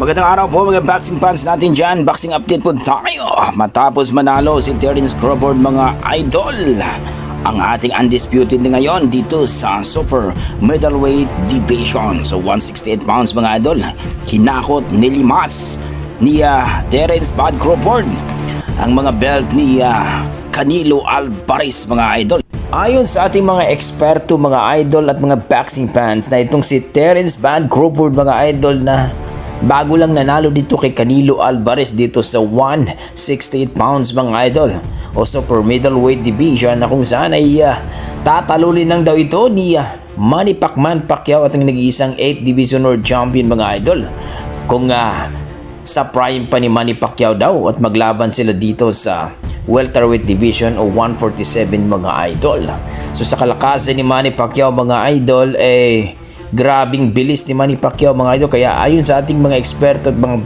Magandang araw po mga boxing fans natin dyan. Boxing update po tayo. Matapos manalo si Terence Crawford mga idol, ang ating undisputed na ngayon dito sa super middleweight division. So 168 pounds mga idol. Hinakot, nilimas ni Terence Bud Crawford ang mga belt ni Canelo Alvarez mga idol. Ayon sa ating mga eksperto, mga idol at mga boxing fans, na itong si Terence Bud Crawford mga idol na bago lang nanalo dito kay Canelo Alvarez dito sa 168 pounds mga idol o super middleweight division, na kung saan ay tatalulin lang daw ito ni Manny Pacquiao at ang nag-iisang 8th Division World Champion mga idol. Kung sa prime pa ni Manny Pacquiao daw at maglaban sila dito sa welterweight division o 147 mga idol. So sa kalakasan ni Manny Pacquiao mga idol, grabing bilis ni Manny Pacquiao mga idol, kaya ayon sa ating mga eksperto at mga